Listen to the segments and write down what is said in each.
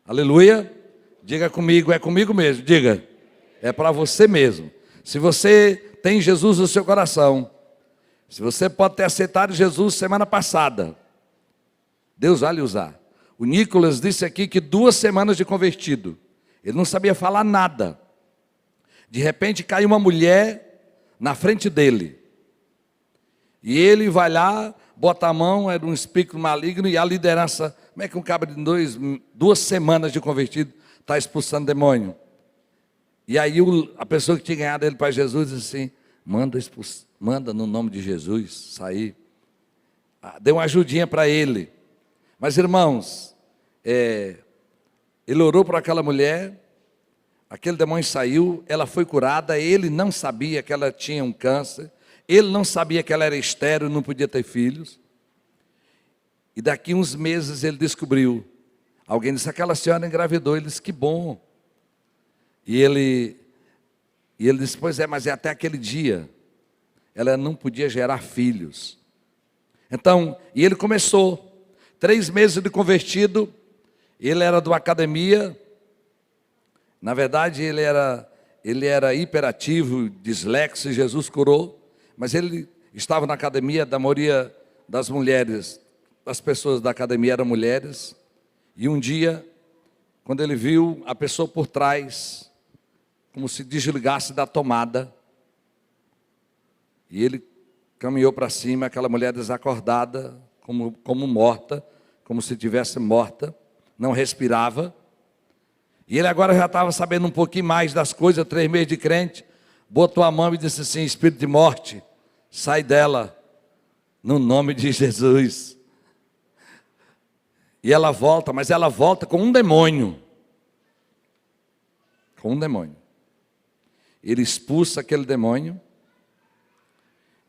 Aleluia. Diga comigo, é comigo mesmo, diga. É para você mesmo. Se você tem Jesus no seu coração, se você pode ter aceitado Jesus semana passada, Deus vai lhe usar. O Nicolas disse aqui que 2 semanas de convertido. Ele não sabia falar nada. De repente cai uma mulher na frente dele. E ele vai lá, bota a mão, era um espírito maligno, e a liderança, como é que um cabra de 2 semanas de convertido está expulsando demônio? E aí a pessoa que tinha ganhado ele para Jesus disse assim, manda no nome de Jesus sair. Deu uma ajudinha para ele. Mas irmãos, ele orou por aquela mulher, aquele demônio saiu, ela foi curada, ele não sabia que ela tinha um câncer, ele não sabia que ela era estéril, não podia ter filhos. E daqui uns meses ele descobriu. Alguém disse, aquela senhora engravidou. Ele disse, que bom. E ele disse, pois é, mas é até aquele dia. Ela não podia gerar filhos. Então, e ele começou. 3 meses de convertido. Ele era de uma academia. Na verdade, ele era hiperativo, dislexo, e Jesus curou. Mas ele estava na academia, da maioria das mulheres, das pessoas da academia eram mulheres. E um dia, quando ele viu a pessoa por trás, como se desligasse da tomada, e ele caminhou para cima, aquela mulher desacordada, como morta, como se estivesse morta, não respirava. E ele agora já estava sabendo um pouquinho mais das coisas, 3 meses de crente, botou a mão e disse assim, espírito de morte, sai dela, no nome de Jesus. E ela volta, mas ela volta com um demônio. Com um demônio. Ele expulsa aquele demônio,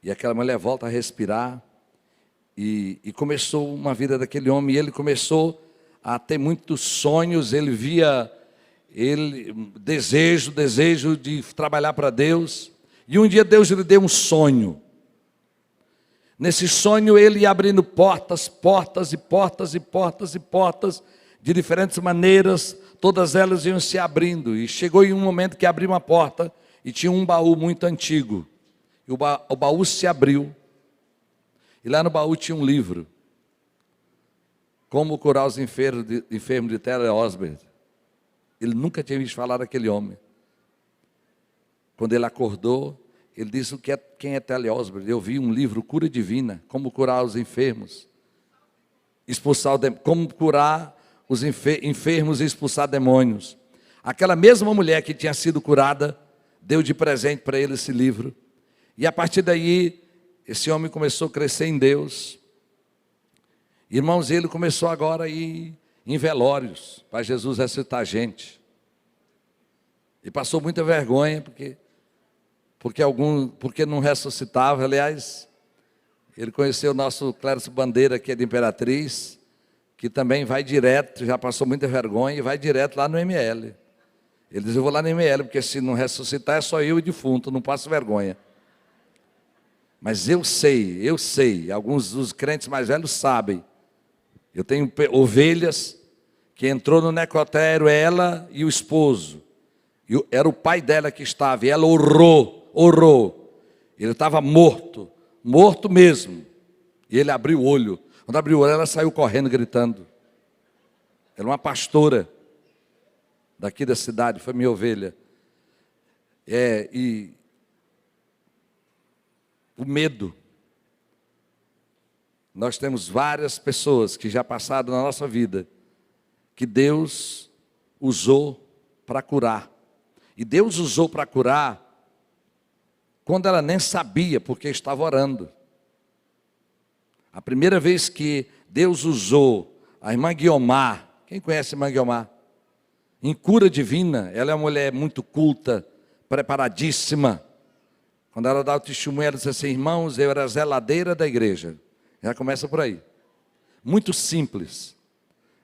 e aquela mulher volta a respirar, e começou uma vida daquele homem, e ele começou a ter muitos sonhos, ele via desejo de trabalhar para Deus. E um dia Deus lhe deu um sonho. Nesse sonho ele ia abrindo portas de diferentes maneiras, todas elas iam se abrindo. E chegou em um momento que abriu uma porta e tinha um baú muito antigo. E o baú se abriu. E lá no baú tinha um livro. Como curar os enfermos de T.L. Osborne. Ele nunca tinha visto falar daquele homem. Quando ele acordou, ele disse, quem é T.L. Osborne? Eu vi um livro, Cura Divina, como curar os enfermos, como curar os enfermos e expulsar demônios. Aquela mesma mulher que tinha sido curada, deu de presente para ele esse livro. E a partir daí, esse homem começou a crescer em Deus. Irmãos, ele começou agora a ir em velórios, para Jesus ressuscitar gente. E passou muita vergonha, porque não ressuscitava. Aliás, ele conheceu o nosso Clércio Bandeira, que é de Imperatriz, que também vai direto, já passou muita vergonha, e vai direto lá no ML. Ele diz, eu vou lá no ML, porque se não ressuscitar é só eu e defunto, não passo vergonha. Mas eu sei, alguns dos crentes mais velhos sabem. Eu tenho ovelhas que entrou no necrotério, ela e o esposo. Era o pai dela que estava, e ela orou. Ele estava morto mesmo. E ele abriu o olho. Quando abriu o olho, ela saiu correndo, gritando. Era uma pastora daqui da cidade, foi minha ovelha. E o medo. Nós temos várias pessoas que já passaram na nossa vida, que Deus usou para curar. E Deus usou para curar quando ela nem sabia, porque estava orando. A primeira vez que Deus usou a irmã Guiomar, quem conhece a irmã Guiomar? Em cura divina, ela é uma mulher muito culta, preparadíssima. Quando ela dá o testemunho, ela diz assim, irmãos, eu era zeladeira da igreja. Já começa por aí. Muito simples.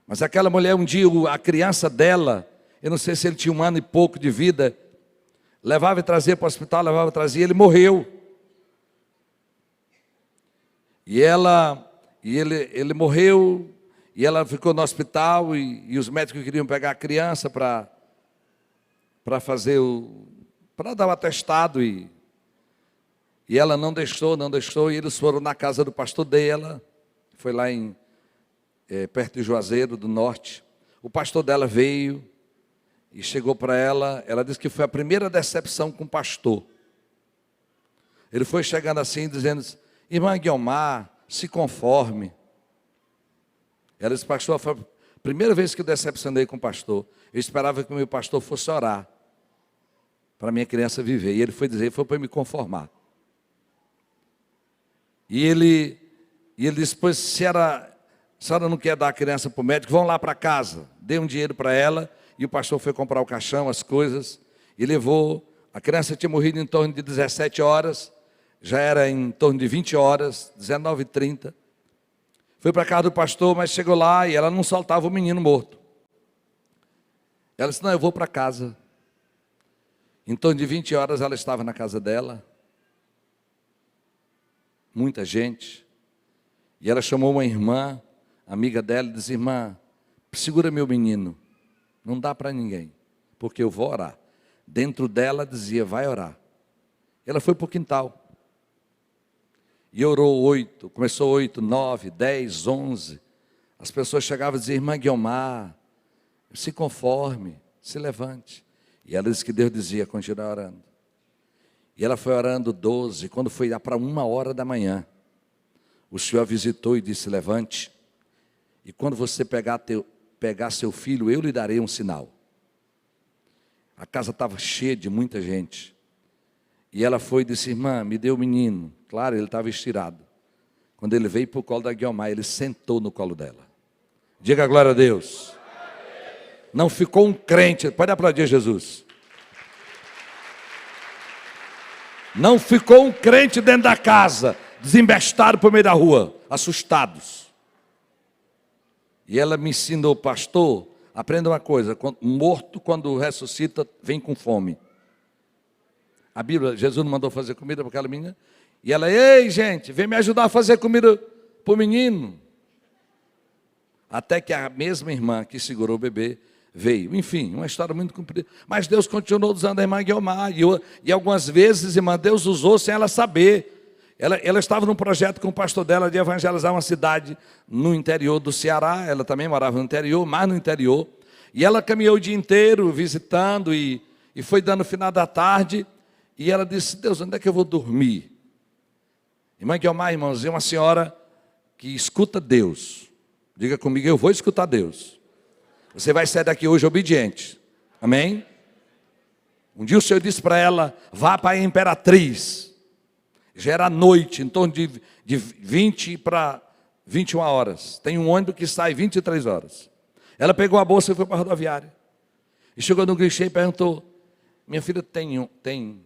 Mas aquela mulher, um dia, a criança dela, eu não sei se ele tinha 1 ano e pouco de vida, levava e trazia para o hospital, levava e trazia, ele morreu. E ele morreu, E ela ficou no hospital e os médicos queriam pegar a criança para fazer para dar o atestado e ela não deixou, e eles foram na casa do pastor dela, foi lá perto de Juazeiro do Norte. O pastor dela veio e chegou para ela, ela disse que foi a primeira decepção com o pastor. Ele foi chegando assim, dizendo: irmã Guiomar, se conforme. Ela disse: pastor, foi a primeira vez que eu decepcionei com o pastor. Eu esperava que o meu pastor fosse orar para a minha criança viver. E ele foi dizer, foi para me conformar. E ele disse: pois se a senhora não quer dar a criança para o médico, vão lá para casa. Dei um dinheiro para ela, e o pastor foi comprar o caixão, as coisas, e levou. A criança tinha morrido em torno de 17 horas, já era em torno de 20 horas, 19h30. Foi para a casa do pastor, mas chegou lá e ela não soltava o menino morto. Ela disse: não, eu vou para casa. Em torno de 20 horas ela estava na casa dela. Muita gente. E ela chamou uma irmã, amiga dela, e disse: irmã, segura meu menino. Não dá para ninguém, porque eu vou orar. Dentro dela dizia: vai orar. Ela foi para o quintal. E orou 8, começou 8, 9, 10, 11. As pessoas chegavam e diziam: irmã Guiomar, se conforme, se levante. E ela disse que Deus dizia: continue orando. E ela foi orando 12, quando foi para 1h da manhã, o Senhor a visitou e disse: levante. E quando você pegar seu filho, eu lhe darei um sinal. A casa estava cheia de muita gente. E ela foi e disse: irmã, me dê o menino. Claro, ele estava estirado. Quando ele veio para o colo da Guiomar, ele sentou no colo dela. Diga glória a Deus. Não ficou um crente, pode aplaudir Jesus. Não ficou um crente dentro da casa, desembestado por meio da rua, assustados. E ela me ensinou: pastor, aprenda uma coisa, morto quando ressuscita, vem com fome. A Bíblia, Jesus não mandou fazer comida para aquela menina. E ela: ei gente, vem me ajudar a fazer comida para o menino. Até que a mesma irmã que segurou o bebê veio. Enfim, uma história muito comprida. Mas Deus continuou usando a irmã Guiomar. E algumas vezes, irmã, Deus usou sem ela saber. Ela estava num projeto com o pastor dela de evangelizar uma cidade no interior do Ceará. Ela também morava no interior, mas no interior. E ela caminhou o dia inteiro visitando e foi dando final da tarde. E ela disse: Deus, onde é que eu vou dormir? Irmã Guiomar, irmãos, é uma senhora que escuta Deus. Diga comigo: eu vou escutar Deus. Você vai sair daqui hoje obediente. Amém? Um dia o Senhor disse para ela: vá para a Imperatriz. Já era noite, em torno de 20 para 21 horas. Tem um ônibus que sai 23 horas. Ela pegou a bolsa e foi para a rodoviária. E chegou no guichê e perguntou: minha filha tem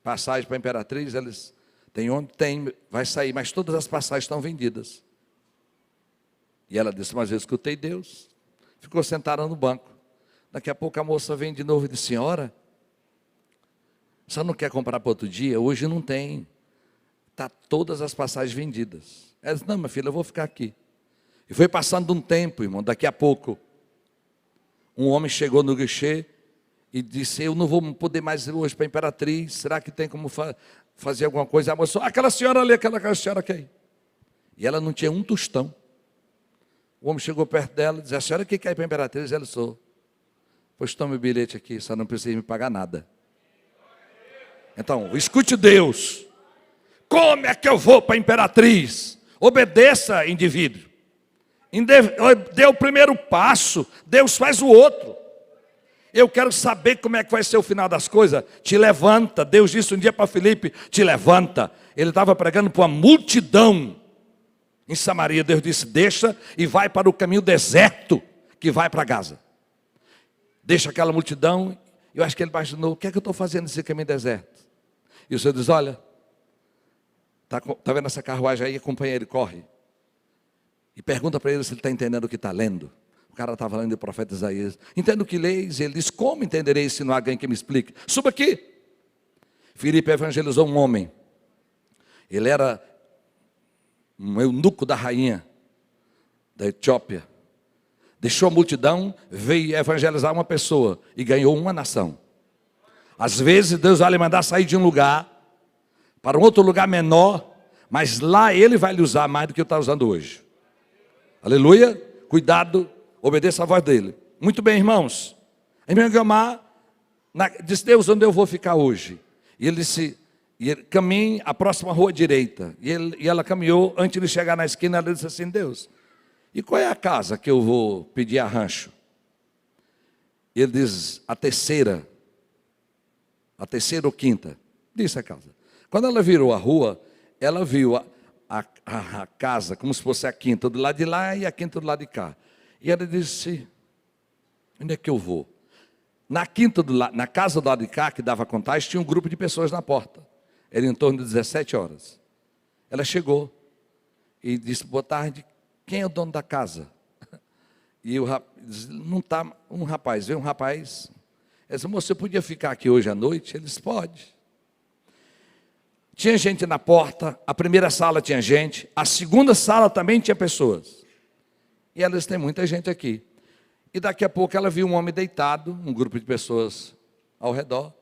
passagem para a Imperatriz? Eles: tem onde? Tem, vai sair, mas todas as passagens estão vendidas. E ela disse: mas eu escutei Deus. Ficou sentada no banco. Daqui a pouco a moça vem de novo e disse: senhora, a senhora não quer comprar para outro dia? Hoje não tem. Está todas as passagens vendidas. Ela disse: não, minha filha, eu vou ficar aqui. E foi passando um tempo, irmão. Daqui a pouco, um homem chegou no guichê e disse: eu não vou poder mais ir hoje para a Imperatriz. Será que tem como fazer alguma coisa? A moça: aquela senhora ali, aquela senhora que aí. E ela não tinha um tostão. O homem chegou perto dela e disse: a senhora que quer ir para a Imperatriz? Ela: sou. Pois tome o bilhete aqui, só não precisa me pagar nada. Então, escute Deus. Como é que eu vou para a Imperatriz? Obedeça, indivíduo. Dê o primeiro passo, Deus faz o outro. Eu quero saber como é que vai ser o final das coisas. Te levanta. Deus disse um dia para Filipe: te levanta. Ele estava pregando para uma multidão em Samaria. Deus disse: deixa e vai para o caminho deserto que vai para Gaza. Deixa aquela multidão. Eu acho que ele imaginou: o que é que eu estou fazendo nesse caminho deserto? E o Senhor diz: olha, está vendo essa carruagem aí? Acompanha ele, corre. E pergunta para ele se ele está entendendo o que está lendo. O cara estava lendo o profeta Isaías. Entendo o que leis? Ele diz: como entenderei se não há alguém que me explique? Suba aqui. Filipe evangelizou um homem. Ele era um eunuco da rainha da Etiópia, Deixou a multidão, veio evangelizar uma pessoa e ganhou uma nação. Às vezes Deus vai lhe mandar sair de um lugar para um outro lugar menor, mas lá Ele vai lhe usar mais do que está usando hoje. Aleluia, cuidado, obedeça a voz dEle. Muito bem, irmãos. A irmã Guiomar disse: Deus, onde eu vou ficar hoje? E ele disse: caminhe a próxima rua direita. E ela caminhou, antes de chegar na esquina, ela disse assim: Deus, e qual é a casa que eu vou pedir arranjo? E ele diz: a terceira ou quinta. Disse a casa. Quando ela virou a rua, ela viu a casa como se fosse a quinta do lado de lá e a quinta do lado de cá. E ela disse: onde é que eu vou? Na casa do lado de cá, que dava contagem, tinha um grupo de pessoas na porta. Era em torno de 17 horas. Ela chegou e disse: boa tarde, quem é o dono da casa? E não está um rapaz, veio um rapaz. Ela disse: moço, você podia ficar aqui hoje à noite? Ele disse: pode. Tinha gente na porta, a primeira sala tinha gente, a segunda sala também tinha pessoas. E ela disse: tem muita gente aqui. E daqui a pouco ela viu um homem deitado, um grupo de pessoas ao redor,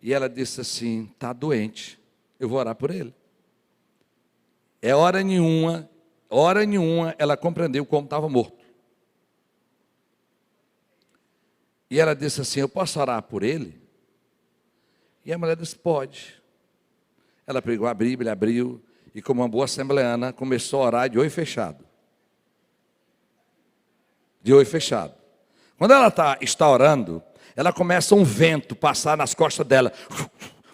e ela disse assim: está doente, eu vou orar por ele. Hora nenhuma ela compreendeu como estava morto. E ela disse assim: eu posso orar por ele? E a mulher disse: pode. Ela pegou a Bíblia, abriu, e como uma boa assembleana, começou a orar de olho fechado. De olho fechado. Quando ela está orando, ela começa um vento passar nas costas dela.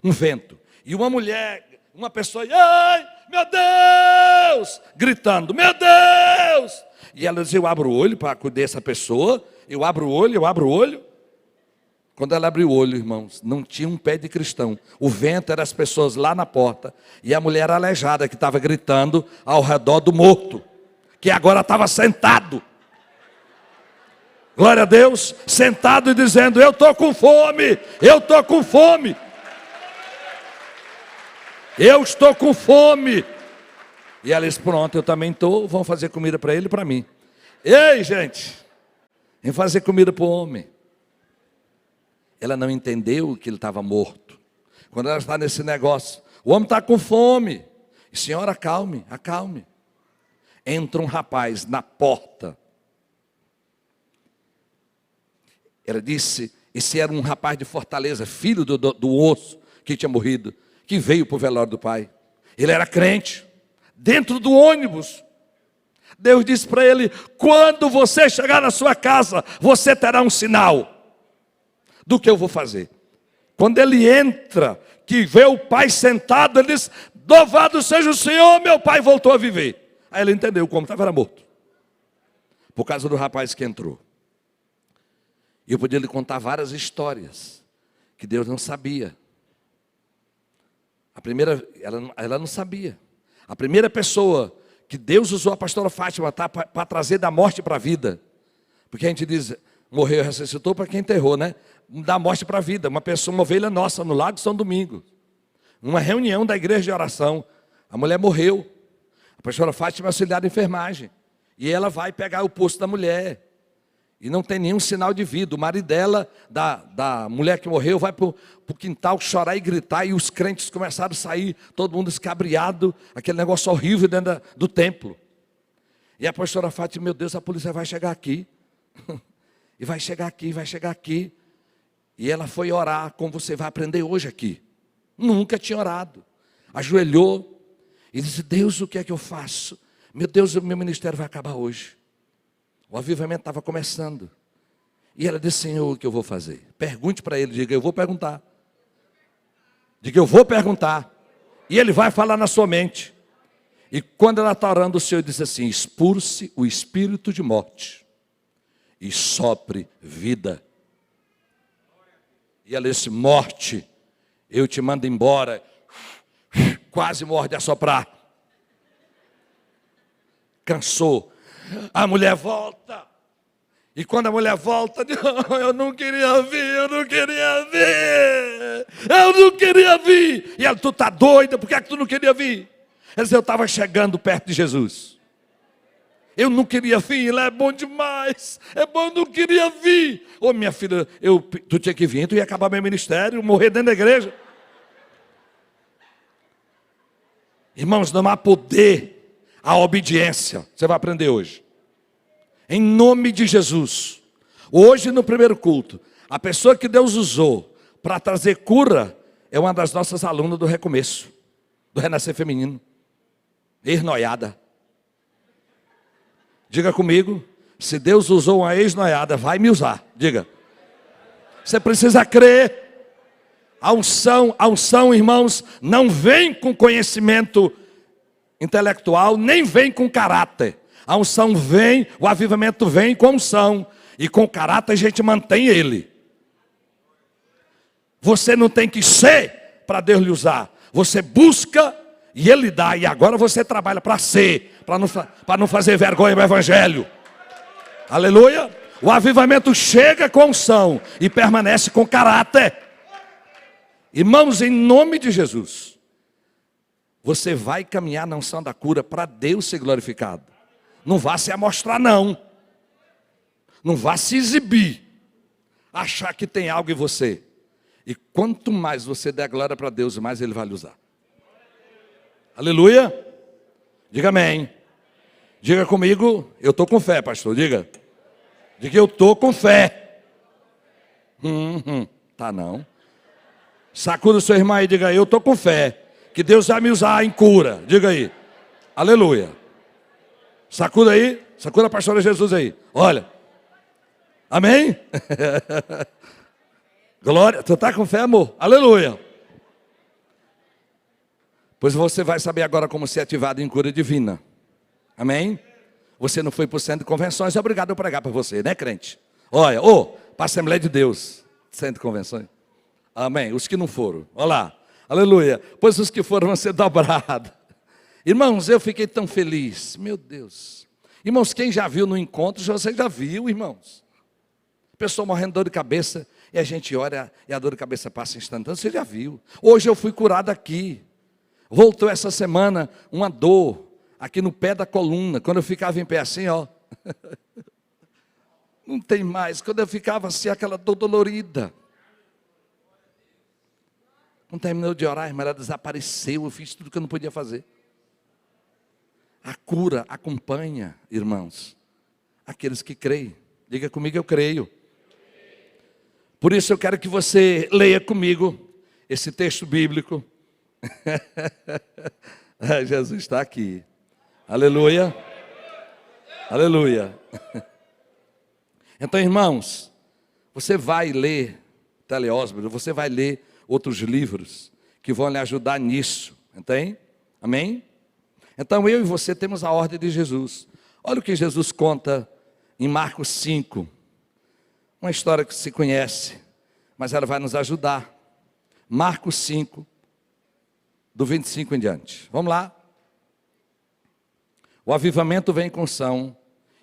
Um vento. E uma mulher, uma pessoa: ai, meu Deus! Gritando: meu Deus! E ela diz: eu abro o olho para cuidar dessa pessoa. Eu abro o olho. Quando ela abriu o olho, irmãos, não tinha um pé de cristão. O vento era as pessoas lá na porta. E a mulher aleijada que estava gritando ao redor do morto, que agora estava sentado. Glória a Deus, sentado e dizendo: eu estou com fome, eu estou com fome. Eu estou com fome. E ela disse: pronto, eu também estou, vão fazer comida para ele e para mim. Ei, gente, vem fazer comida para o homem. Ela não entendeu que ele estava morto. Quando ela está nesse negócio, o homem está com fome. E senhora, acalme. Entra um rapaz na porta. Ela disse: esse era um rapaz de Fortaleza, filho do osso que tinha morrido, que veio para o velório do pai. Ele era crente. Dentro do ônibus, Deus disse para ele: quando você chegar na sua casa, você terá um sinal do que eu vou fazer. Quando ele entra, que vê o pai sentado, ele diz: louvado seja o Senhor, meu pai voltou a viver. Aí ele entendeu como estava morto, por causa do rapaz que entrou. E eu podia lhe contar várias histórias que Deus não sabia. A primeira, ela não sabia. A primeira pessoa que Deus usou a pastora Fátima para trazer da morte para a vida. Porque a gente diz: morreu e ressuscitou para quem enterrou, né? Da morte para a vida. Uma ovelha nossa no Lago São Domingos. Numa reunião da igreja de oração. A mulher morreu. A pastora Fátima é auxiliar de enfermagem. E ela vai pegar o posto da mulher. E não tem nenhum sinal de vida. O marido dela, da mulher que morreu, vai para o quintal chorar e gritar. E os crentes começaram a sair, todo mundo escabriado. Aquele negócio horrível dentro do templo. E a pastora Fátima: meu Deus, a polícia vai chegar aqui. E vai chegar aqui. E ela foi orar, como você vai aprender hoje aqui. Nunca tinha orado. Ajoelhou e disse: Deus, o que é que eu faço? Meu Deus, o meu ministério vai acabar hoje. O avivamento estava começando. E ela disse: Senhor, o que eu vou fazer? Pergunte para ele, diga: eu vou perguntar. Diga: eu vou perguntar. E ele vai falar na sua mente. E quando ela está orando, o Senhor disse assim: expulse o espírito de morte e sopre vida. E ela disse: morte, eu te mando embora. Quase morre de assoprar. Cansou. A mulher volta. E quando a mulher volta, eu não queria vir. E ela: tu está doida, por que é que tu não queria vir? Ela disse: eu estava chegando perto de Jesus. Eu não queria vir, ele é bom demais. É bom, eu não queria vir. Ô minha filha, tu tinha que vir, tu ia acabar meu ministério, morrer dentro da igreja. Irmãos, não há poder à obediência. Você vai aprender hoje. Em nome de Jesus. Hoje no primeiro culto, a pessoa que Deus usou para trazer cura é uma das nossas alunas do recomeço, do Renascer Feminino. Ex-noiada. Diga comigo, se Deus usou uma ex-noiada, vai me usar. Diga. Você precisa crer. A unção, irmãos, não vem com conhecimento intelectual, nem vem com caráter. A unção vem, o avivamento vem com unção. E com caráter a gente mantém ele. Você não tem que ser para Deus lhe usar. Você busca e Ele dá. E agora você trabalha para ser, para não fazer vergonha no Evangelho. Aleluia. O avivamento chega com unção e permanece com caráter. Irmãos, em nome de Jesus, você vai caminhar na unção da cura para Deus ser glorificado. Não vá se amostrar, não. Não vá se exibir, achar que tem algo em você. E quanto mais você der glória para Deus, mais Ele vai lhe usar. Aleluia. Diga amém. Diga comigo, eu estou com fé, pastor. Diga. Diga, eu estou com fé. Tá não. Sacuda o seu irmão aí e diga, eu estou com fé. Que Deus vai me usar em cura. Diga aí. Aleluia. Sacuda aí. Sacuda a pastora Jesus aí. Olha. Amém? Glória. Tu está com fé, amor? Aleluia. Pois você vai saber agora como ser ativado em cura divina. Amém? Você não foi para o centro de convenções, é obrigado a pregar para você, né, crente? Olha, para a Assembleia de Deus, centro de convenções. Amém? Os que não foram, olha lá, aleluia. Pois os que foram vão ser dobrados. Irmãos, eu fiquei tão feliz, meu Deus. Irmãos, quem já viu no encontro, você já viu, irmãos. Pessoa morrendo de dor de cabeça, e a gente ora e a dor de cabeça passa instantâneo, você já viu. Hoje eu fui curado aqui. Voltou essa semana uma dor aqui no pé da coluna. Quando eu ficava em pé assim, ó. Não tem mais. Quando eu ficava assim, aquela dor dolorida. Não terminou de orar, irmã, ela desapareceu. Eu fiz tudo que eu não podia fazer. A cura acompanha, irmãos, aqueles que creem. Diga comigo, eu creio. Por isso eu quero que você leia comigo esse texto bíblico. Jesus está aqui. Aleluia. Aleluia. Então, irmãos, você vai ler Teleósbero, você vai ler outros livros que vão lhe ajudar nisso. Entende? Amém? Então eu e você temos a ordem de Jesus. Olha o que Jesus conta em Marcos 5. Uma história que se conhece, mas ela vai nos ajudar. Marcos 5. Do 25 em diante. Vamos lá. O avivamento vem com unção.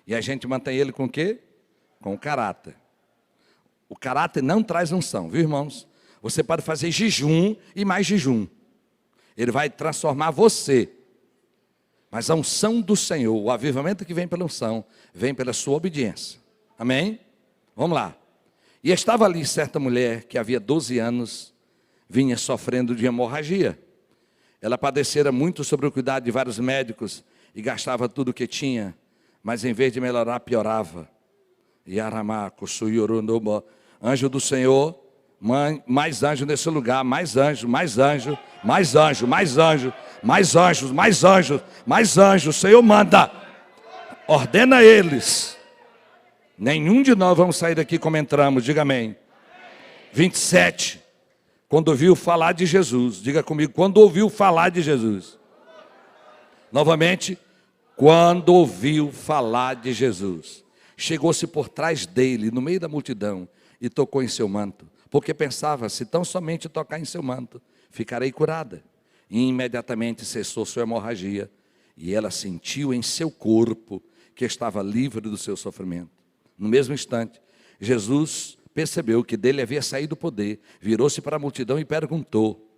E a gente mantém ele com o quê? Com o caráter. O caráter não traz unção, viu, irmãos? Você pode fazer jejum e mais jejum. Ele vai transformar você. Mas a unção do Senhor, o avivamento que vem pela unção, vem pela sua obediência. Amém? Vamos lá. E estava ali certa mulher que havia 12 anos, vinha sofrendo de hemorragia. Ela padecera muito sobre o cuidado de vários médicos e gastava tudo o que tinha, mas em vez de melhorar, piorava. Anjo do Senhor, mais anjo nesse lugar, mais anjo, mais anjo, mais anjo, mais anjo, mais anjos, mais anjos, mais anjos. O Senhor manda, ordena eles. Nenhum de nós vamos sair daqui como entramos, diga amém. 27. Quando ouviu falar de Jesus, diga comigo, quando ouviu falar de Jesus. Novamente, quando ouviu falar de Jesus. Chegou-se por trás dele, no meio da multidão, e tocou em seu manto. Porque pensava, se tão somente tocar em seu manto, ficarei curada. E imediatamente cessou sua hemorragia, e ela sentiu em seu corpo que estava livre do seu sofrimento. No mesmo instante, Jesus percebeu que dele havia saído o poder, virou-se para a multidão e perguntou,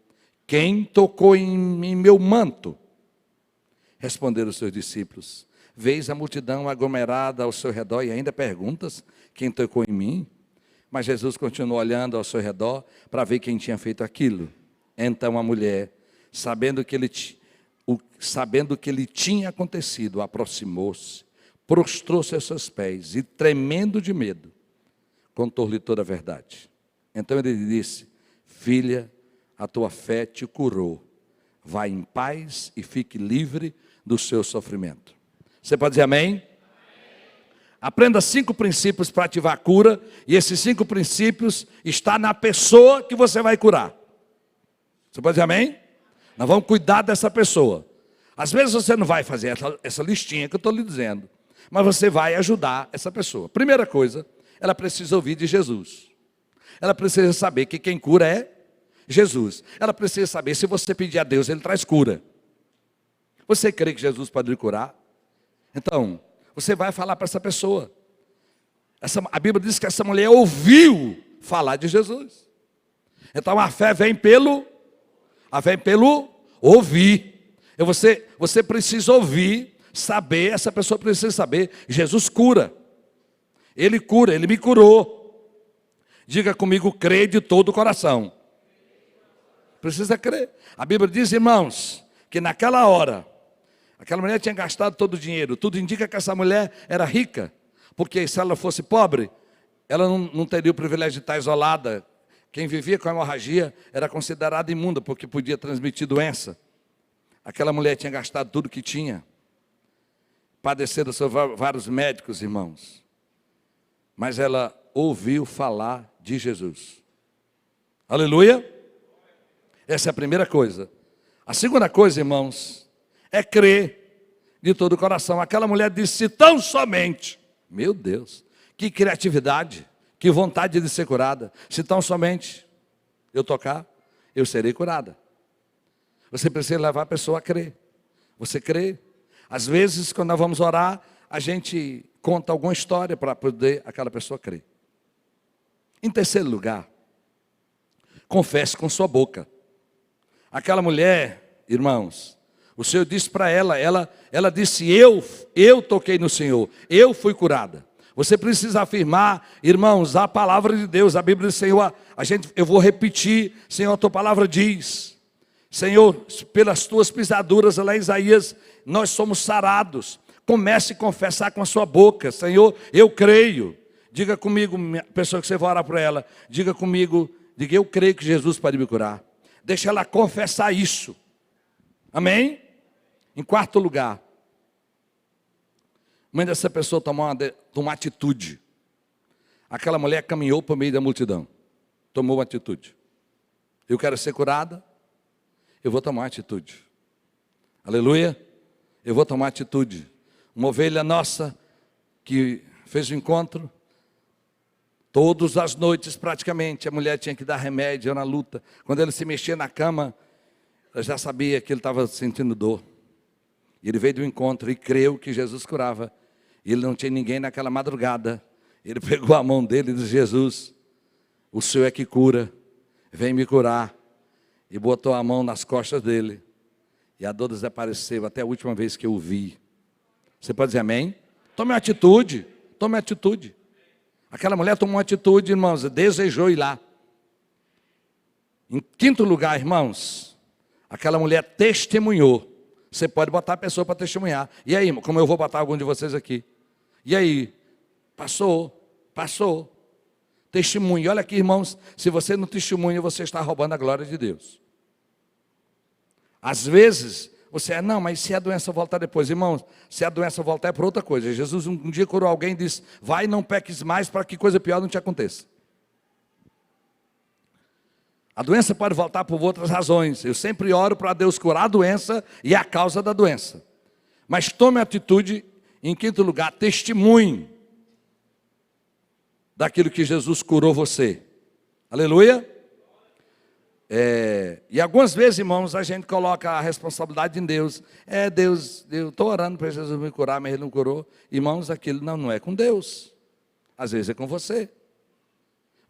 quem tocou em meu manto? Responderam os seus discípulos, Vês a multidão aglomerada ao seu redor e ainda perguntas: quem tocou em mim? Mas Jesus continuou olhando ao seu redor para ver quem tinha feito aquilo. Então a mulher, sabendo que lhe tinha acontecido, aproximou-se, prostrou-se aos seus pés e, tremendo de medo, contou-lhe toda a verdade. Então ele lhe disse: filha, a tua fé te curou. Vá em paz e fique livre do seu sofrimento. Você pode dizer amém? Amém. Aprenda 5 princípios para ativar a cura. E esses 5 princípios estão na pessoa que você vai curar. Você pode dizer amém? Nós vamos cuidar dessa pessoa. Às vezes você não vai fazer essa listinha que eu estou lhe dizendo, mas você vai ajudar essa pessoa. Primeira coisa, ela precisa ouvir de Jesus. Ela precisa saber que quem cura é Jesus. Ela precisa saber, se você pedir a Deus, Ele traz cura. Você crê que Jesus pode lhe curar? Então, você vai falar para essa pessoa. A Bíblia diz que essa mulher ouviu falar de Jesus. Então a fé vem pelo ouvir. Você precisa ouvir, saber, essa pessoa precisa saber, Jesus cura. Ele cura, Ele me curou. Diga comigo, crê de todo o coração. Precisa crer. A Bíblia diz, irmãos, que naquela hora, aquela mulher tinha gastado todo o dinheiro. Tudo indica que essa mulher era rica, porque se ela fosse pobre, ela não teria o privilégio de estar isolada. Quem vivia com a hemorragia era considerado imunda, porque podia transmitir doença. Aquela mulher tinha gastado tudo que tinha, padecendo sobre vários médicos, irmãos. Mas ela ouviu falar de Jesus. Aleluia! Essa é a primeira coisa. A segunda coisa, irmãos, é crer de todo o coração. Aquela mulher disse, tão somente, meu Deus, que criatividade, que vontade de ser curada. Se tão somente eu tocar, eu serei curada. Você precisa levar a pessoa a crer. Você crê? Às vezes, quando nós vamos orar, a gente conta alguma história para poder aquela pessoa crer. Em terceiro lugar, confesse com sua boca. Aquela mulher, irmãos, o Senhor disse para ela disse, eu toquei no Senhor, eu fui curada. Você precisa afirmar, irmãos, a palavra de Deus. A Bíblia diz, Senhor, eu vou repetir, Senhor, a tua palavra diz, Senhor, pelas tuas pisaduras, lá em Isaías, nós somos sarados. Comece a confessar com a sua boca, Senhor, eu creio. Diga comigo, pessoa que você vai orar por ela, diga comigo, diga, eu creio que Jesus pode me curar. Deixa ela confessar isso. Amém? Em quarto lugar, manda essa pessoa tomar uma atitude. Aquela mulher caminhou para o meio da multidão. Tomou uma atitude. Eu quero ser curada, eu vou tomar uma atitude. Aleluia? Eu vou tomar atitude. Uma ovelha nossa que fez o encontro. Todas as noites praticamente a mulher tinha que dar remédio na luta. Quando ele se mexia na cama, ela já sabia que ele estava sentindo dor. E ele veio do encontro e creu que Jesus curava. E ele não tinha ninguém naquela madrugada. Ele pegou a mão dele e disse, Jesus, o Senhor é que cura, vem me curar. E botou a mão nas costas dele. E a dor desapareceu até a última vez que eu o vi. Você pode dizer amém? Tome uma atitude, tome uma atitude. Aquela mulher tomou uma atitude, irmãos, desejou ir lá. Em quinto lugar, irmãos, aquela mulher testemunhou. Você pode botar a pessoa para testemunhar. E aí, como eu vou botar algum de vocês aqui? E aí? Passou. Testemunhe. Olha aqui, irmãos, se você não testemunha, você está roubando a glória de Deus. Às vezes, não, mas se a doença voltar depois, irmãos, se a doença voltar é por outra coisa. Jesus um dia curou alguém e disse, vai, não peques mais para que coisa pior não te aconteça. A doença pode voltar por outras razões. Eu sempre oro para Deus curar a doença e a causa da doença. Mas tome atitude, em quinto lugar, testemunhe daquilo que Jesus curou você. Aleluia? E algumas vezes, irmãos, a gente coloca a responsabilidade em Deus. Deus, eu estou orando para Jesus me curar, mas Ele não curou. Irmãos, aquilo não é com Deus. Às vezes é com você.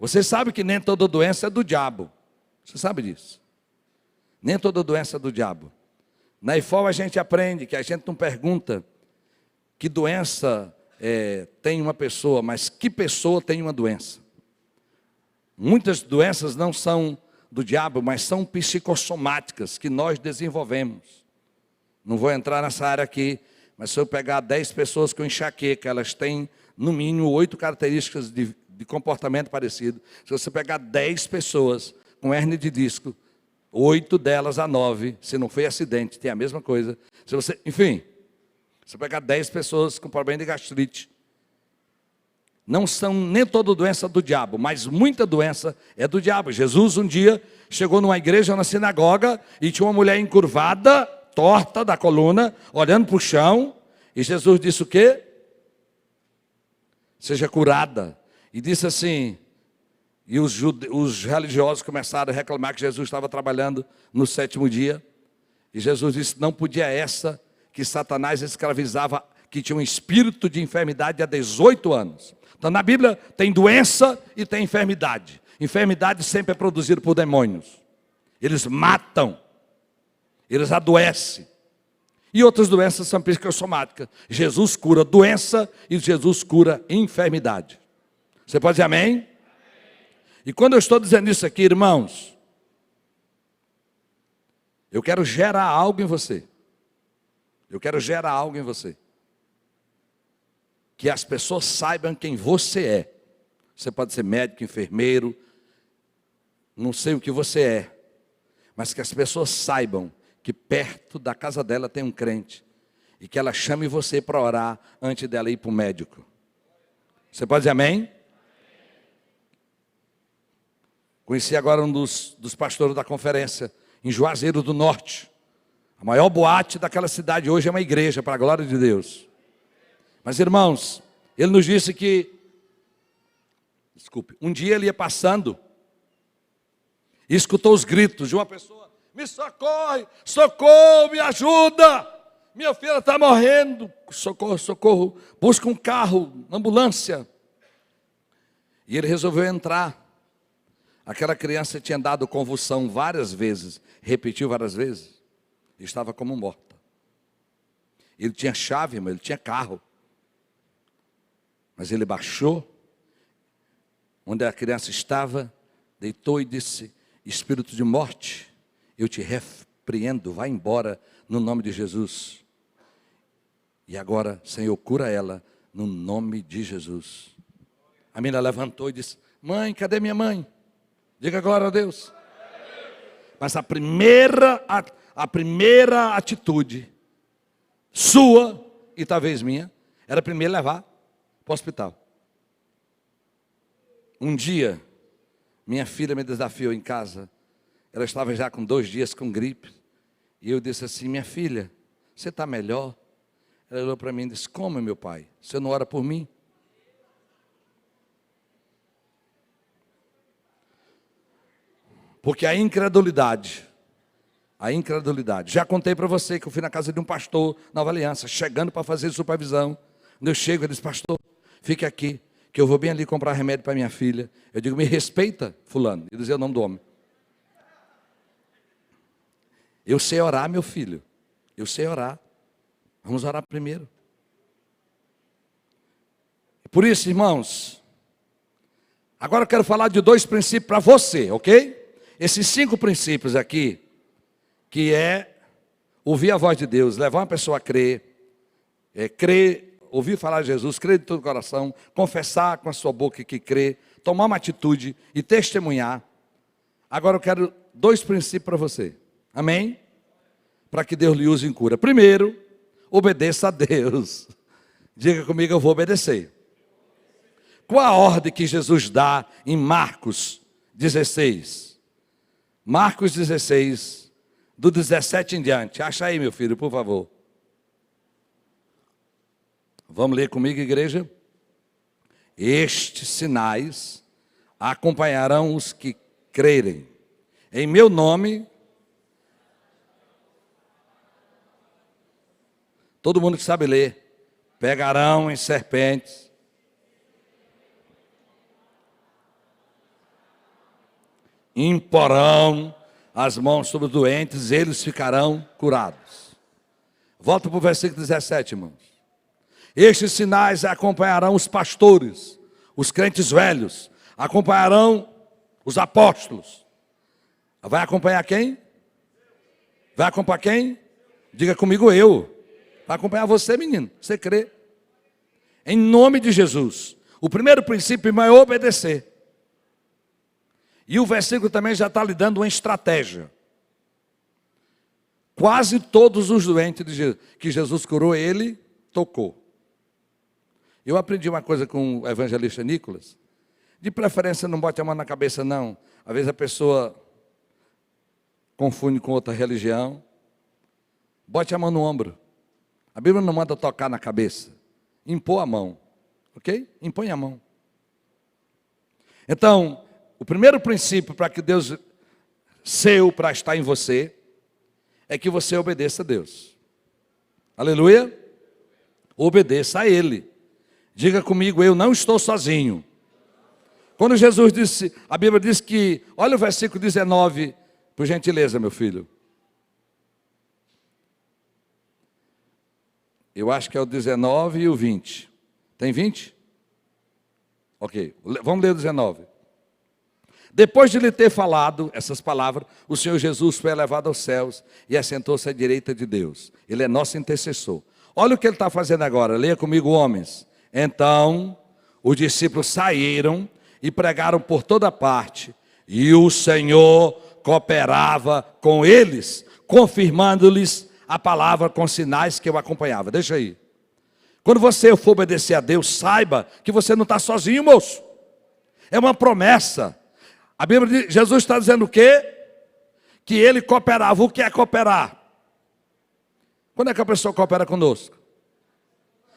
Você sabe que nem toda doença é do diabo. Você sabe disso. Nem toda doença é do diabo. Na IFOL a gente aprende que a gente não pergunta que doença tem uma pessoa, mas que pessoa tem uma doença. Muitas doenças não são do diabo, mas são psicossomáticas que nós desenvolvemos. Não vou entrar nessa área aqui, mas se eu pegar 10 pessoas com enxaqueca, elas têm no mínimo 8 características de comportamento parecido. Se você pegar 10 pessoas com hérnia de disco, 8 delas a 9, se não foi acidente, tem a mesma coisa. Enfim, se você pegar 10 pessoas com problema de gastrite, não são nem toda doença do diabo, mas muita doença é do diabo. Jesus um dia chegou numa igreja, na sinagoga, e tinha uma mulher encurvada, torta da coluna, olhando para o chão, e Jesus disse o quê? Seja curada. E disse assim, e os religiosos começaram a reclamar que Jesus estava trabalhando no 7º dia, e Jesus disse, não podia essa que Satanás escravizava, que tinha um espírito de enfermidade há 18 anos. Então na Bíblia tem doença e tem enfermidade. Enfermidade sempre é produzida por demônios. Eles matam, eles adoecem. E outras doenças são psicossomáticas. Jesus cura doença e Jesus cura enfermidade. Você pode dizer amém? E quando eu estou dizendo isso aqui, irmãos, eu quero gerar algo em você. Eu quero gerar algo em você. Que as pessoas saibam quem você é. Você pode ser médico, enfermeiro, não sei o que você é. Mas que as pessoas saibam que perto da casa dela tem um crente. E que ela chame você para orar antes dela ir para o médico. Você pode dizer amém? Conheci agora um dos pastores da conferência, em Juazeiro do Norte. A maior boate daquela cidade hoje é uma igreja, para a glória de Deus. Mas irmãos, ele nos disse que, um dia ele ia passando e escutou os gritos de uma pessoa, me socorre, socorro, me ajuda, minha filha está morrendo, socorro, socorro, busca um carro, uma ambulância. E ele resolveu entrar. Aquela criança tinha dado convulsão várias vezes, repetiu várias vezes, e estava como morta. Ele tinha chave, mas ele tinha carro. Mas ele baixou, onde a criança estava, deitou e disse, espírito de morte, eu te repreendo, vai embora no nome de Jesus. E agora, Senhor, cura ela no nome de Jesus. A menina levantou e disse, mãe, cadê minha mãe? Diga glória a Deus. Mas a primeira atitude sua e talvez minha, era primeiro levar para o hospital. Um dia, minha filha me desafiou em casa. Ela estava já com 2 dias com gripe. E eu disse assim, minha filha, você está melhor? Ela olhou para mim e disse, como meu pai? Você não ora por mim? Porque a incredulidade, já contei para você que eu fui na casa de um pastor, Nova Aliança, chegando para fazer supervisão. Quando eu chego, ele disse, pastor, fique aqui, que eu vou bem ali comprar remédio para minha filha. Eu digo, me respeita, fulano. Ele dizia o nome do homem. Eu sei orar, meu filho. Eu sei orar. Vamos orar primeiro. Por isso, irmãos, agora eu quero falar de 2 princípios para você, ok? Esses 5 princípios aqui, que é ouvir a voz de Deus, levar uma pessoa a crer, ouvir falar de Jesus, crer de todo o coração, confessar com a sua boca que crê, tomar uma atitude e testemunhar. Agora eu quero 2 princípios para você, amém? Para que Deus lhe use em cura. Primeiro, obedeça a Deus. Diga comigo, eu vou obedecer. Qual a ordem que Jesus dá em Marcos 16? Marcos 16, do 17 em diante. Acha aí, meu filho, por favor. Vamos ler comigo, igreja? Estes sinais acompanharão os que crerem. Em meu nome, todo mundo que sabe ler, pegarão em serpentes, imporão as mãos sobre os doentes, eles ficarão curados. Volta para o versículo 17, irmãos. Estes sinais acompanharão os pastores, os crentes velhos, acompanharão os apóstolos. Vai acompanhar quem? Vai acompanhar quem? Diga comigo, eu. Vai acompanhar você, menino. Você crê? Em nome de Jesus. O primeiro princípio, irmão, é obedecer. E o versículo também já está lhe dando uma estratégia. Quase todos os doentes que Jesus curou, ele tocou. Eu aprendi uma coisa com o evangelista Nicolas. De preferência, não bote a mão na cabeça, não. Às vezes a pessoa confunde com outra religião. Bote a mão no ombro. A Bíblia não manda tocar na cabeça. Impor a mão. Ok? Impõe a mão. Então, o primeiro princípio para que Deus para estar em você, é que você obedeça a Deus. Aleluia? Obedeça a Ele. Diga comigo, eu não estou sozinho. Quando Jesus disse, a Bíblia diz que, olha o versículo 19, por gentileza, meu filho. Eu acho que é o 19 e o 20. Tem 20? Ok, vamos ler o 19. Depois de lhe ter falado essas palavras, o Senhor Jesus foi elevado aos céus e assentou-se à direita de Deus. Ele é nosso intercessor. Olha o que ele está fazendo agora, leia comigo, homens. Então, os discípulos saíram e pregaram por toda parte, e o Senhor cooperava com eles, confirmando-lhes a palavra com sinais que o acompanhava. Deixa aí. Quando você for obedecer a Deus, saiba que você não está sozinho, moço. É uma promessa. A Bíblia diz, Jesus está dizendo o quê? Que ele cooperava. O que é cooperar? Quando é que a pessoa coopera conosco?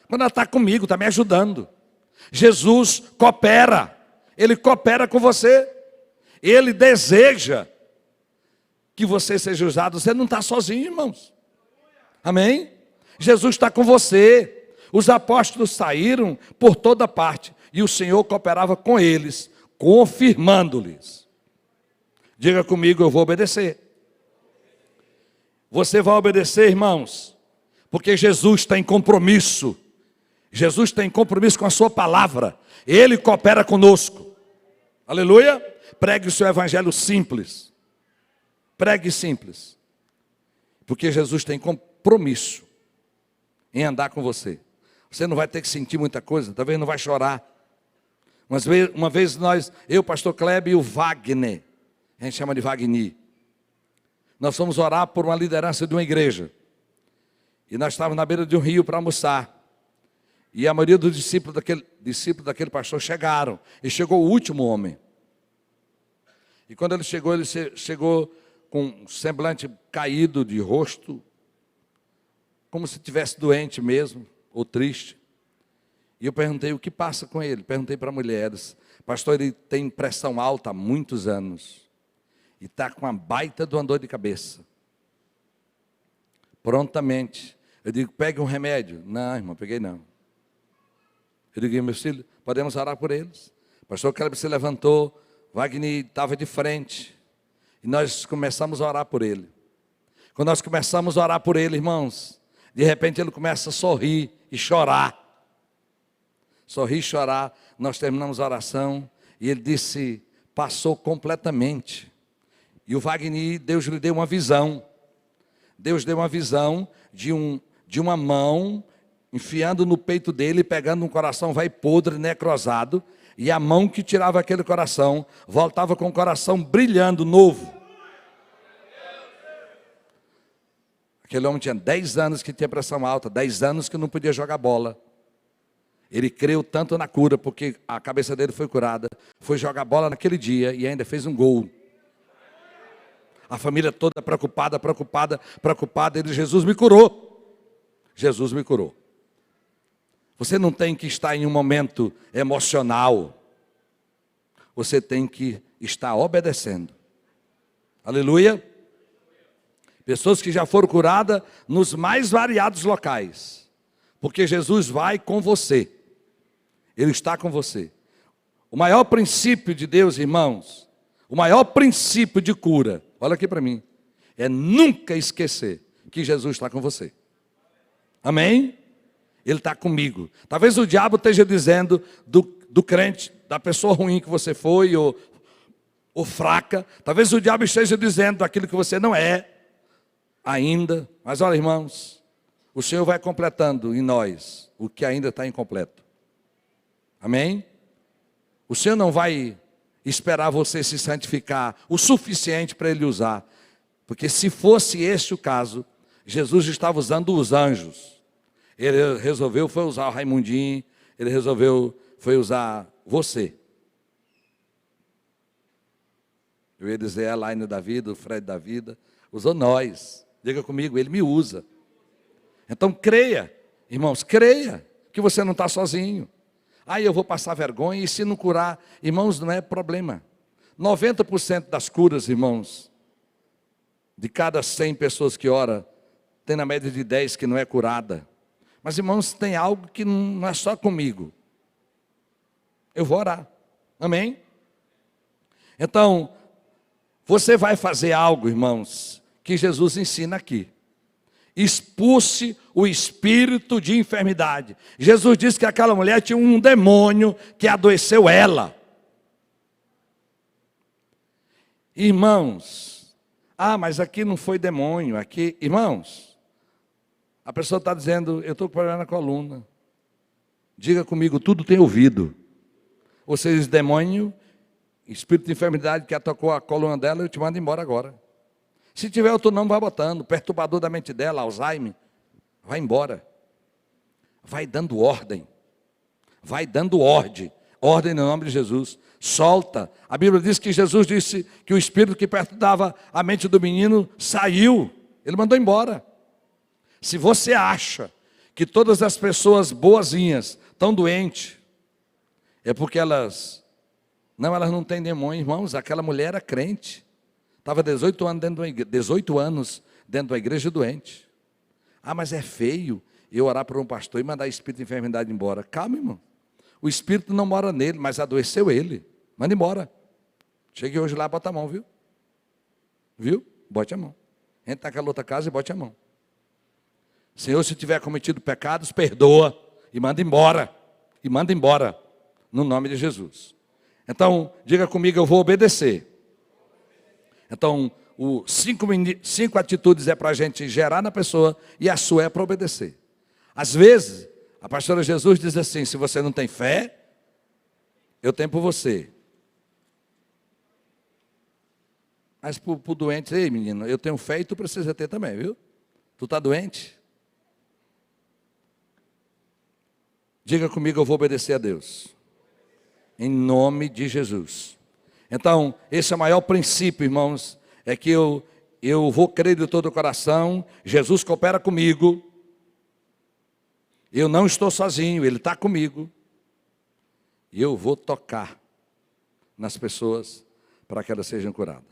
Quando ela está comigo, está me ajudando. Jesus coopera. Ele coopera com você. Ele deseja que você seja usado. Você não está sozinho, irmãos. Amém? Jesus está com você. Os apóstolos saíram por toda parte. E o Senhor cooperava com eles, confirmando-lhes. Diga comigo, eu vou obedecer. Você vai obedecer, irmãos, porque Jesus tem compromisso. Jesus tem compromisso com a sua palavra. Ele coopera conosco. Aleluia. Pregue o seu evangelho simples. Pregue simples. Porque Jesus tem compromisso em andar com você. Você não vai ter que sentir muita coisa, talvez não vai chorar. Uma vez eu, pastor Kleber e o Wagner, a gente chama de Wagner, nós fomos orar por uma liderança de uma igreja. E nós estávamos na beira de um rio para almoçar. E a maioria dos discípulos daquele pastor chegaram. E chegou o último homem. E quando ele chegou com um semblante caído de rosto, como se estivesse doente mesmo, ou triste. E eu perguntei o que passa com ele. Perguntei para mulheres. Pastor, ele tem pressão alta há muitos anos. E está com uma baita de uma dor de cabeça. Prontamente. Eu digo, pegue um remédio. Não, irmão, peguei não. Eu digo, meu filho, podemos orar por eles. O pastor Kleber se levantou. Wagner estava de frente. E nós começamos a orar por ele. Quando nós começamos a orar por ele, irmãos, de repente ele começa a sorrir e chorar. Sorrir e chorar. Nós terminamos a oração. E ele disse, passou completamente. E o Wagner, Deus lhe deu uma visão. Deus deu uma visão de uma mão enfiando no peito dele, pegando um coração vai podre, necrosado. E a mão que tirava aquele coração, voltava com o coração brilhando, novo. Aquele homem tinha 10 anos que tinha pressão alta, 10 anos que não podia jogar bola. Ele creu tanto na cura, porque a cabeça dele foi curada. Foi jogar bola naquele dia e ainda fez um gol. A família toda preocupada. Ele, Jesus me curou. Jesus me curou. Você não tem que estar em um momento emocional. Você tem que estar obedecendo. Aleluia. Pessoas que já foram curadas nos mais variados locais. Porque Jesus vai com você. Ele está com você. O maior princípio de Deus, irmãos, o maior princípio de cura, olha aqui para mim, é nunca esquecer que Jesus está com você. Amém? Ele está comigo. Talvez o diabo esteja dizendo do crente, da pessoa ruim que você foi, ou fraca. Talvez o diabo esteja dizendo aquilo que você não é ainda. Mas olha, irmãos, o Senhor vai completando em nós o que ainda está incompleto. Amém? O Senhor não vai esperar você se santificar o suficiente para Ele usar. Porque se fosse esse o caso, Jesus estava usando os anjos. Ele resolveu foi usar o Raimundinho, ele resolveu foi usar você. Eu ia dizer a Elaine da vida, o Fred da vida, usou nós. Diga comigo, Ele me usa. Então creia, irmãos, creia que você não está sozinho. Aí eu vou passar vergonha e se não curar, irmãos, não é problema. 90% das curas, irmãos, de cada 100 pessoas que oram, tem na média de 10 que não é curada. Mas, irmãos, tem algo que não é só comigo. Eu vou orar. Amém? Então, você vai fazer algo, irmãos, que Jesus ensina aqui. Expulse o espírito de enfermidade. Jesus disse que aquela mulher tinha um demônio que adoeceu ela. Irmãos, mas aqui não foi demônio, aqui, irmãos, a pessoa está dizendo, eu estou com problema na coluna. Diga comigo, tudo tem ouvido. Ou seja, demônio, espírito de enfermidade que atacou a coluna dela, eu te mando embora agora. Se tiver outro nome, vai botando, perturbador da mente dela, Alzheimer, vai embora. Vai dando ordem. Vai dando ordem no nome de Jesus. Solta. A Bíblia diz que Jesus disse que o espírito que perturbava a mente do menino saiu. Ele mandou embora. Se você acha que todas as pessoas boazinhas estão doentes, é porque elas não têm demônio, irmãos. Aquela mulher era crente. Estava 18 anos dentro da igreja doente. Mas é feio eu orar por um pastor e mandar espírito de enfermidade embora. Calma, irmão. O espírito não mora nele, mas adoeceu ele. Manda embora. Chegue hoje lá, bota a mão, viu? Viu? Bote a mão. Entra naquela outra casa e bote a mão. Senhor, se tiver cometido pecados, perdoa. E manda embora. E manda embora. No nome de Jesus. Então, diga comigo, eu vou obedecer. Então, cinco atitudes é para a gente gerar na pessoa e a sua é para obedecer. Às vezes, a pastora Jesus diz assim, se você não tem fé, eu tenho por você. Mas para o doente, ei menino, eu tenho fé e tu precisa ter também, viu? Tu está doente? Diga comigo, eu vou obedecer a Deus. Em nome de Jesus. Então, esse é o maior princípio, irmãos, é que eu vou crer de todo o coração, Jesus coopera comigo, eu não estou sozinho, Ele está comigo, e eu vou tocar nas pessoas para que elas sejam curadas.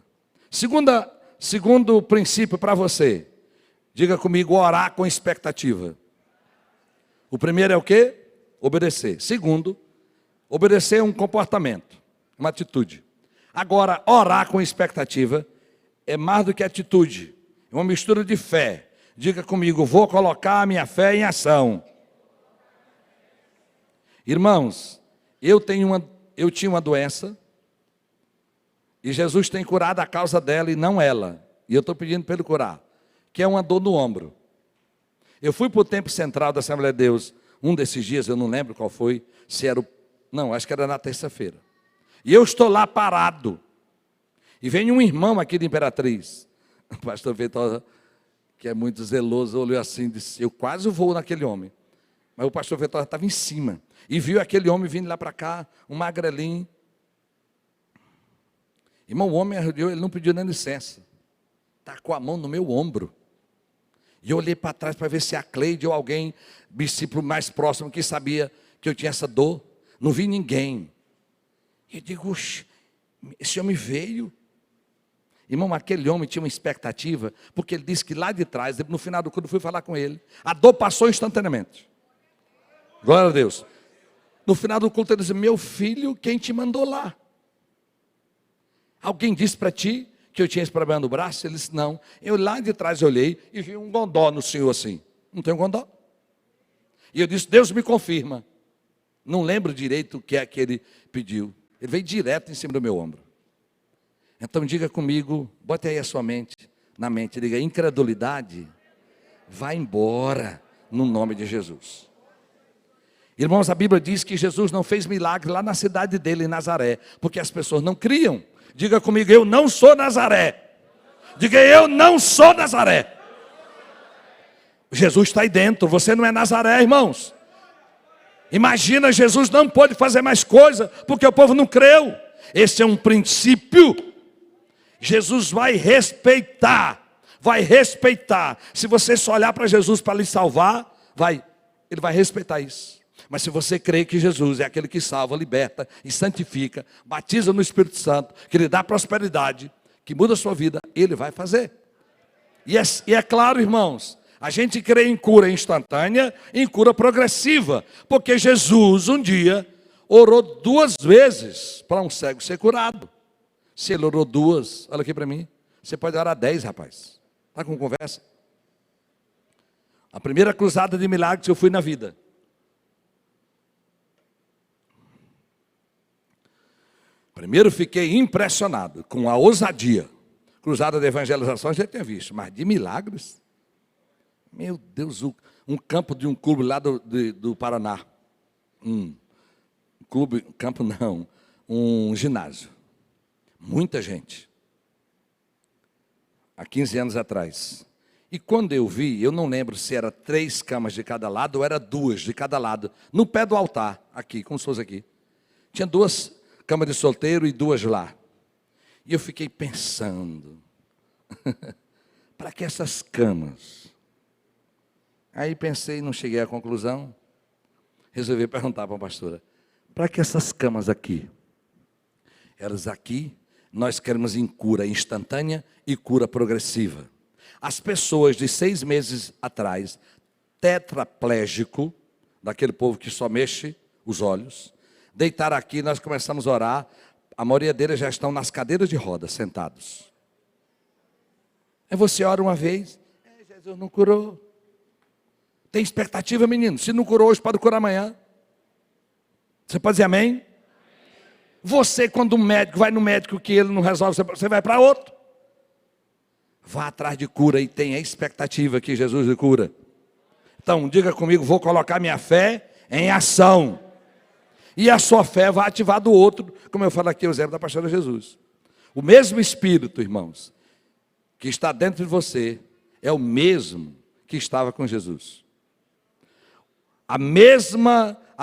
Segundo princípio para você, diga comigo, orar com expectativa. O primeiro é o quê? Obedecer. Segundo, obedecer é um comportamento, uma atitude. Agora, orar com expectativa é mais do que atitude, é uma mistura de fé. Diga comigo, vou colocar a minha fé em ação. Irmãos, eu tinha uma doença, e Jesus tem curado a causa dela e não ela. E eu estou pedindo para Ele curar, que é uma dor no ombro. Eu fui para o templo central da Assembleia de Deus, um desses dias, eu não lembro qual foi, acho que era na terça-feira. E eu estou lá parado. E vem um irmão aqui de Imperatriz. O pastor Vitor, que é muito zeloso, olhou assim e disse, eu quase vou naquele homem. Mas o pastor Vitor estava em cima. E viu aquele homem vindo lá para cá, um magrelinho. Irmão, o homem arrediou, ele não pediu nem licença. Tacou a mão no meu ombro. E eu olhei para trás para ver se a Cleide ou alguém, discípulo mais próximo, que sabia que eu tinha essa dor. Não vi ninguém. E eu digo, esse homem veio. Irmão, aquele homem tinha uma expectativa, porque ele disse que lá de trás, no final do culto, eu fui falar com ele. A dor passou instantaneamente. Glória a Deus. No final do culto, ele disse, meu filho, quem te mandou lá? Alguém disse para ti que eu tinha esse problema no braço? Ele disse, não. Eu lá de trás olhei e vi um gondó no senhor assim. Não tem um gondó? E eu disse, Deus me confirma. Não lembro direito o que é que ele pediu. Ele veio direto em cima do meu ombro. Então diga comigo, bote aí a sua mente, na mente, diga, incredulidade, vai embora, no nome de Jesus. Irmãos, a Bíblia diz que Jesus não fez milagre lá na cidade dele, em Nazaré, porque as pessoas não criam. Diga comigo, eu não sou Nazaré. Diga, eu não sou Nazaré. Jesus está aí dentro, você não é Nazaré, irmãos. Imagina, Jesus não pôde fazer mais coisa, porque o povo não creu. Esse é um princípio. Jesus vai respeitar. Se você só olhar para Jesus para lhe salvar, ele vai respeitar isso. Mas se você crê que Jesus é aquele que salva, liberta e santifica, batiza no Espírito Santo, que lhe dá prosperidade, que muda a sua vida, ele vai fazer. E é claro, irmãos, a gente crê em cura instantânea e em cura progressiva, porque Jesus um dia orou 2 vezes para um cego ser curado. Se ele orou 2, olha aqui para mim, você pode orar 10, rapaz. Está com conversa? A primeira cruzada de milagres que eu fui na vida. Primeiro fiquei impressionado com a ousadia. Cruzada de evangelização já tinha visto, mas de milagres? Meu Deus, um campo de um clube lá do Paraná. Um ginásio. Muita gente. Há 15 anos atrás. E quando eu vi, eu não lembro se era 3 camas de cada lado ou era 2 de cada lado. No pé do altar, aqui, como se fosse aqui. Tinha 2 camas de solteiro e 2 lá. E eu fiquei pensando, para que essas camas? Aí pensei, não cheguei à conclusão, resolvi perguntar para a pastora, para que essas camas aqui? Elas aqui, nós queremos em cura instantânea e cura progressiva. As pessoas de 6 meses atrás, tetraplégico, daquele povo que só mexe os olhos, deitaram aqui, nós começamos a orar, a maioria deles já estão nas cadeiras de rodas, sentados. Aí você ora uma vez, Jesus não curou. Tem expectativa, menino? Se não curou hoje, pode curar amanhã. Você pode dizer amém? Você, quando um médico vai no médico que ele não resolve, você vai para outro. Vá atrás de cura e tenha expectativa que Jesus lhe cura. Então, diga comigo, vou colocar minha fé em ação. E a sua fé vai ativar do outro, como eu falo aqui, o exemplo da pastora Jesus. O mesmo Espírito, irmãos, que está dentro de você, é o mesmo que estava com Jesus. A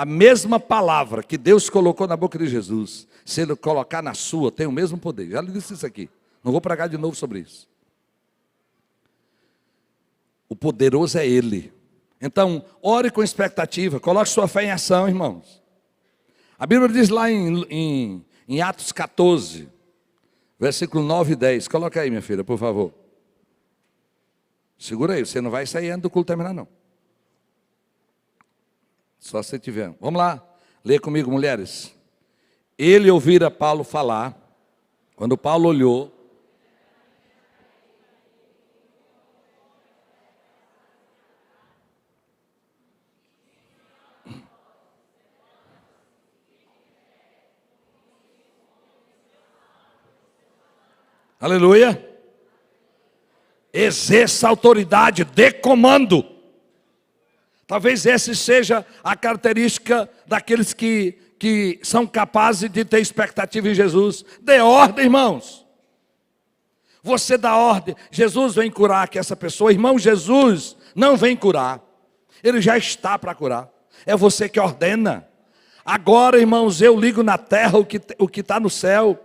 mesma palavra que Deus colocou na boca de Jesus, se Ele colocar na sua, tem o mesmo poder. Já lhe disse isso aqui. Não vou pregar de novo sobre isso. O poderoso é Ele. Então, ore com expectativa, coloque sua fé em ação, irmãos. A Bíblia diz lá em Atos 14, versículo 9 e 10. Coloca aí, minha filha, por favor. Segura aí, você não vai sair antes do culto terminar, não. Só se tiver. Vamos lá, lê comigo, mulheres. Ele ouvira Paulo falar. Quando Paulo olhou, aleluia. Exerça autoridade de comando. Talvez essa seja a característica daqueles que são capazes de ter expectativa em Jesus. Dê ordem, irmãos. Você dá ordem. Jesus vem curar aqui essa pessoa. Irmão, Jesus não vem curar. Ele já está para curar. É você que ordena. Agora, irmãos, eu ligo na terra o que está no céu.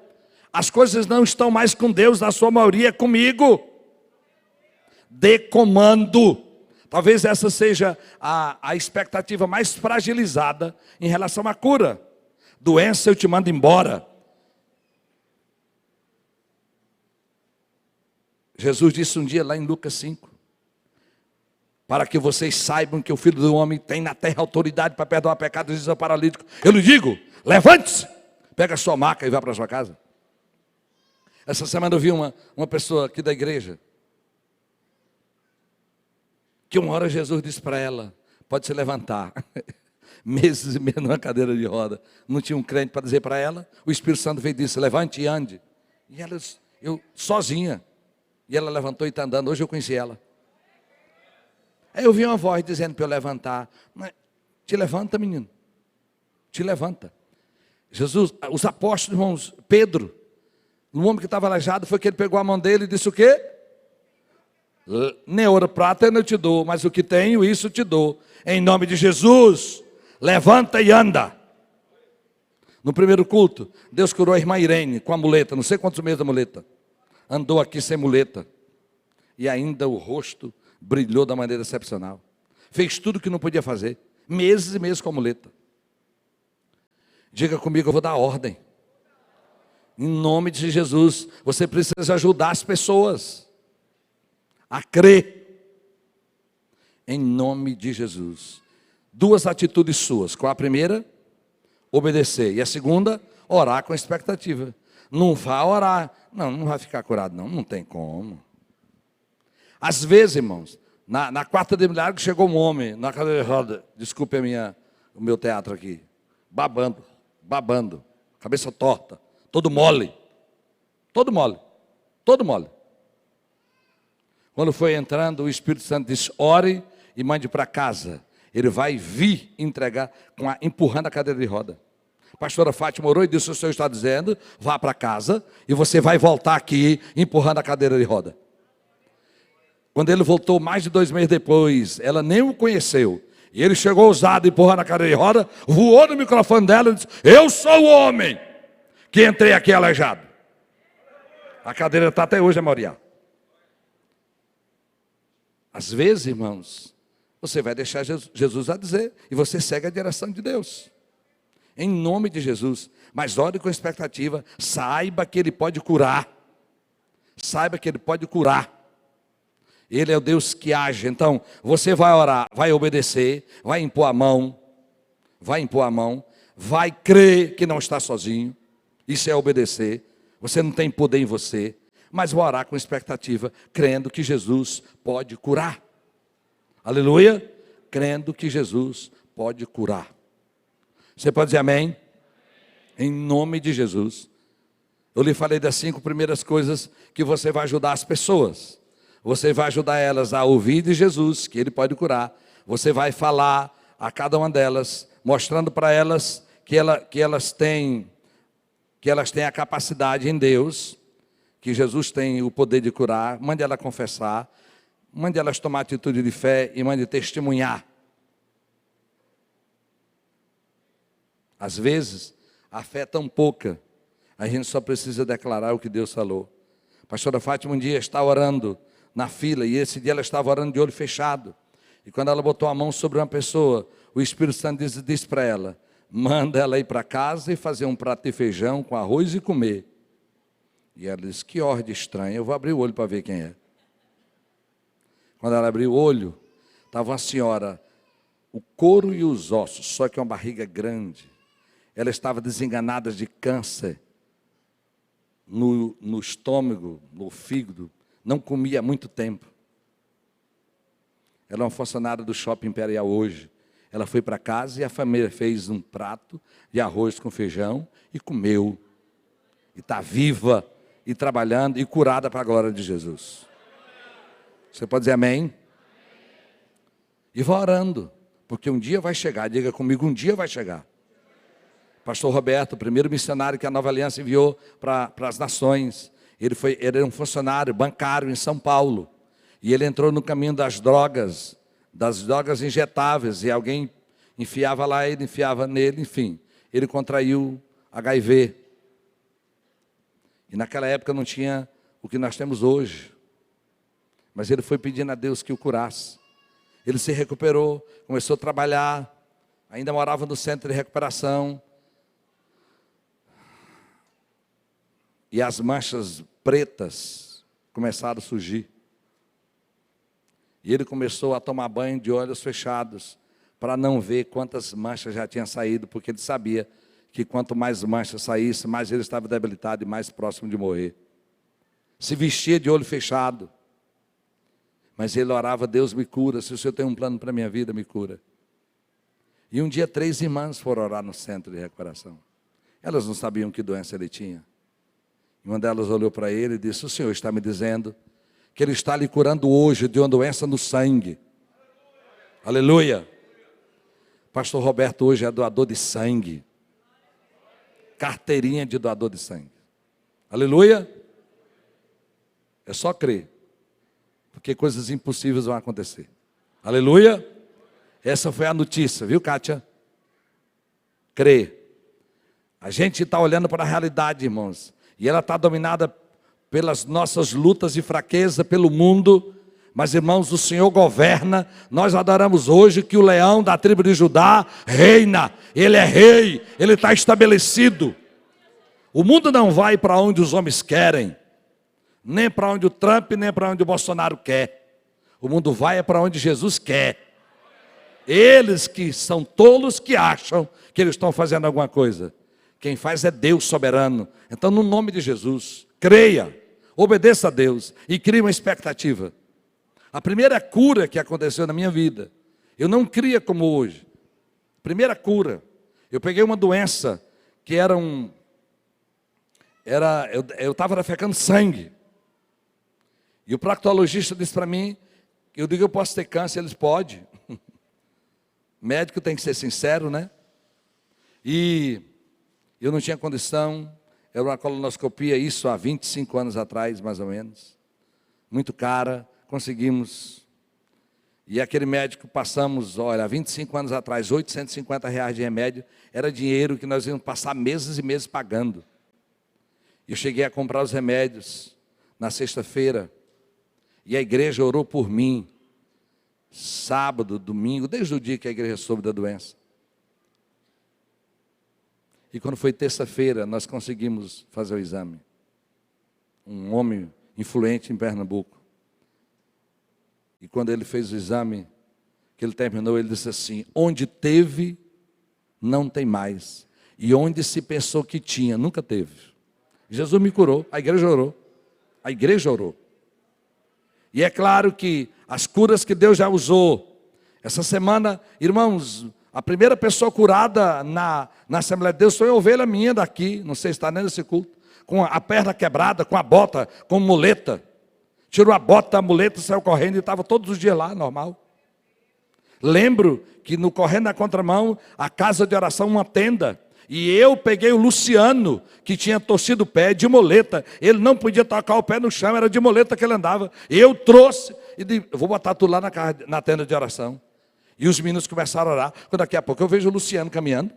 As coisas não estão mais com Deus, na sua maioria, é comigo. Dê comando. Talvez essa seja a expectativa mais fragilizada em relação à cura. Doença, eu te mando embora. Jesus disse um dia lá em Lucas 5, para que vocês saibam que o Filho do Homem tem na terra autoridade para perdoar pecados, diz ao paralítico. Eu lhe digo, levante-se, pega a sua maca e vá para a sua casa. Essa semana eu vi uma pessoa aqui da igreja, que uma hora Jesus disse para ela, pode se levantar. Meses e meses numa cadeira de roda. Não tinha um crente para dizer para ela. O Espírito Santo veio e disse, levante e ande. E ela, eu sozinha. E ela levantou e está andando. Hoje eu conheci ela. Aí eu vi uma voz dizendo para eu levantar. Te levanta, menino. Te levanta. Jesus, os apóstolos, irmãos, Pedro, o homem que estava aleijado, foi que ele pegou a mão dele e disse o quê? Nem ouro, prata eu não te dou, mas o que tenho, isso te dou. Em nome de Jesus, levanta e anda. No primeiro culto, Deus curou a irmã Irene com a muleta, não sei quantos meses da muleta. Andou aqui sem muleta. E ainda o rosto brilhou da maneira excepcional. Fez tudo o que não podia fazer. Meses e meses com a muleta. Diga comigo, eu vou dar ordem. Em nome de Jesus, você precisa ajudar as pessoas a crer. Em nome de Jesus. Duas atitudes suas. Qual a primeira? Obedecer. E a segunda? Orar com expectativa. Não vai orar. Não vai ficar curado não. Não tem como. Às vezes, irmãos, na quarta de milagre chegou um homem na cadeira de roda. Desculpe o meu teatro aqui. Babando. Cabeça torta. Todo mole. Quando foi entrando, o Espírito Santo disse, ore e mande para casa. Ele vai vir entregar, empurrando a cadeira de roda. A pastora Fátima orou e disse, o Senhor está dizendo, vá para casa e você vai voltar aqui empurrando a cadeira de roda. Quando ele voltou mais de 2 meses depois, ela nem o conheceu. E ele chegou ousado, empurrando a cadeira de roda, voou no microfone dela e disse, eu sou o homem que entrei aqui aleijado. A cadeira está até hoje a Moriá. Às vezes, irmãos, você vai deixar Jesus a dizer, e você segue a direção de Deus. Em nome de Jesus. Mas ore com expectativa, saiba que Ele pode curar. Saiba que Ele pode curar. Ele é o Deus que age. Então, você vai orar, vai obedecer, vai impor a mão, vai crer que não está sozinho. Isso é obedecer. Você não tem poder em você, mas vai orar com expectativa, crendo que Jesus pode curar. Aleluia? Crendo que Jesus pode curar. Você pode dizer amém? Em nome de Jesus. Eu lhe falei das 5 primeiras coisas que você vai ajudar as pessoas. Você vai ajudar elas a ouvir de Jesus, que Ele pode curar. Você vai falar a cada uma delas, mostrando para elas que elas têm a capacidade em Deus, que Jesus tem o poder de curar. Mande ela confessar, mande elas tomar atitude de fé e mande testemunhar. Às vezes, a fé é tão pouca, a gente só precisa declarar o que Deus falou. A pastora Fátima um dia está orando na fila, e esse dia ela estava orando de olho fechado. E quando ela botou a mão sobre uma pessoa, o Espírito Santo disse para ela, manda ela ir para casa e fazer um prato de feijão com arroz e comer. E ela disse, que ordem estranha, eu vou abrir o olho para ver quem é. Quando ela abriu o olho, estava uma senhora, o couro e os ossos, só que uma barriga grande. Ela estava desenganada de câncer no estômago, no fígado, não comia há muito tempo. Ela é uma funcionária do Shopping Imperial hoje. Ela foi para casa e a família fez um prato de arroz com feijão e comeu. E está viva, e trabalhando, e curada para a glória de Jesus. Você pode dizer amém? E vá orando, porque um dia vai chegar. Diga comigo, um dia vai chegar. Pastor Roberto, o primeiro missionário que a Nova Aliança enviou para as nações. Ele era um funcionário bancário em São Paulo. E ele entrou no caminho das drogas injetáveis. E alguém enfiava lá, ele enfiava nele, enfim. Ele contraiu HIV. E naquela época não tinha o que nós temos hoje. Mas ele foi pedindo a Deus que o curasse. Ele se recuperou, começou a trabalhar. Ainda morava no centro de recuperação. E as manchas pretas começaram a surgir. E ele começou a tomar banho de olhos fechados, para não ver quantas manchas já tinham saído, porque ele sabia que quanto mais manchas saíssem, mais ele estava debilitado e mais próximo de morrer. Se vestia de olho fechado. Mas ele orava, Deus me cura, se o Senhor tem um plano para a minha vida, me cura. E um dia 3 irmãs foram orar no centro de recuperação. Elas não sabiam que doença ele tinha. E uma delas olhou para ele e disse: o Senhor está me dizendo que Ele está lhe curando hoje de uma doença no sangue. Aleluia. Pastor Roberto hoje é doador de sangue. Carteirinha de doador de sangue. Aleluia. É só crer, porque coisas impossíveis vão acontecer. Aleluia. Essa foi a notícia, viu, Kátia? Crê. A gente está olhando para a realidade, irmãos, e ela está dominada pelas nossas lutas e fraqueza, pelo mundo. Mas, irmãos, o Senhor governa. Nós adoramos hoje que o leão da tribo de Judá reina. Ele é rei, ele está estabelecido. O mundo não vai para onde os homens querem, nem para onde o Trump, nem para onde o Bolsonaro quer. O mundo vai para onde Jesus quer. Eles que são tolos que acham que eles estão fazendo alguma coisa. Quem faz é Deus soberano. Então, no nome de Jesus, creia, obedeça a Deus e crie uma expectativa. A primeira cura que aconteceu na minha vida, eu não cria como hoje. Primeira cura, eu peguei uma doença que eu estava defecando sangue. E o proctologista disse para mim, eu digo, eu posso ter câncer, eles podem. Médico tem que ser sincero, né? E eu não tinha condição, era uma colonoscopia, isso há 25 anos atrás, mais ou menos. Muito cara, conseguimos. E aquele médico, passamos, olha, há 25 anos atrás, R$850 de remédio, era dinheiro que nós íamos passar meses e meses pagando. Eu cheguei a comprar os remédios na sexta-feira, e a igreja orou por mim, sábado, domingo, desde o dia que a igreja soube da doença. E quando foi terça-feira, nós conseguimos fazer o exame. Um homem influente em Pernambuco. E quando ele fez o exame, que ele terminou, ele disse assim: onde teve, não tem mais. E onde se pensou que tinha, nunca teve. Jesus me curou, a igreja orou. A igreja orou. E é claro que as curas que Deus já usou. Essa semana, irmãos, a primeira pessoa curada na Assembleia de Deus foi a ovelha minha daqui, não sei se está nem nesse culto, com a perna quebrada, com a bota, com muleta. Tirou a bota, a muleta, saiu correndo e estava todos os dias lá, normal. Lembro que no correndo na contramão, a casa de oração, uma tenda. E eu peguei o Luciano, que tinha torcido o pé de muleta. Ele não podia tocar o pé no chão, era de muleta que ele andava. Eu trouxe e disse: eu vou botar tudo lá na tenda de oração. E os meninos começaram a orar. Quando daqui a pouco eu vejo o Luciano caminhando,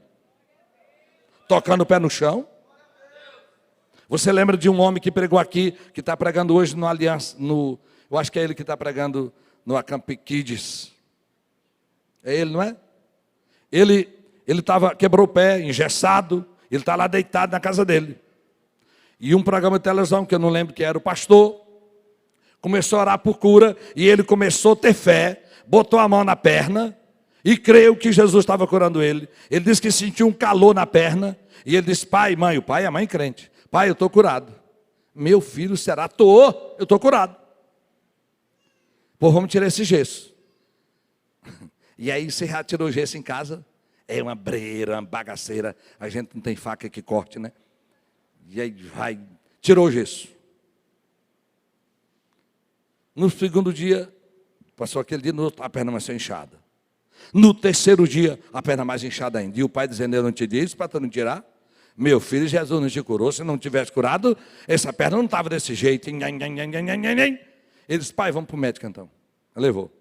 tocando o pé no chão. Você lembra de um homem que pregou aqui, que está pregando hoje no Aliança, eu acho que é ele que está pregando no Acamp Kids. É ele, não é? Ele quebrou o pé, engessado, ele está lá deitado na casa dele. E um programa de televisão, que eu não lembro que era, o pastor começou a orar por cura, e ele começou a ter fé, botou a mão na perna, e creu que Jesus estava curando ele. Ele disse que sentiu um calor na perna, e ele disse: pai, mãe, o pai é a mãe crente. Pai, eu estou curado. Meu filho será? Eu estou curado. Pô, vamos tirar esse gesso. E aí você já tirou o gesso em casa? É uma breira, uma bagaceira. A gente não tem faca que corte, né? E aí vai, tirou o gesso. No segundo dia, passou aquele dia, no outro, a perna mais inchada. No terceiro dia, a perna mais inchada ainda. E o pai dizendo: eu não te disse para tu não tirar? Meu filho, Jesus não te curou. Se não tivesse curado, essa perna não estava desse jeito. Ele disse: pai, vamos para o médico então. Levou.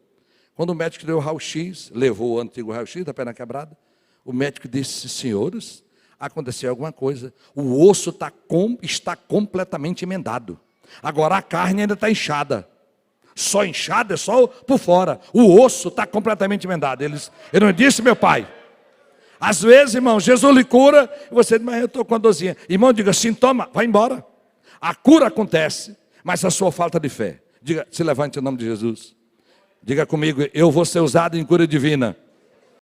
Quando o médico deu o raio-x, levou o antigo raio-x da perna quebrada, o médico disse: senhores, aconteceu alguma coisa. O osso está completamente emendado. Agora a carne ainda está inchada. Só inchada, é só por fora. O osso está completamente emendado. Ele não disse, meu pai? Às vezes, irmão, Jesus lhe cura, e você diz: mas eu estou com a dorzinha. Irmão, diga: sintoma, vai embora. A cura acontece, mas a sua falta de fé. Diga, se levante em nome de Jesus. Diga comigo: eu vou ser usado em cura divina.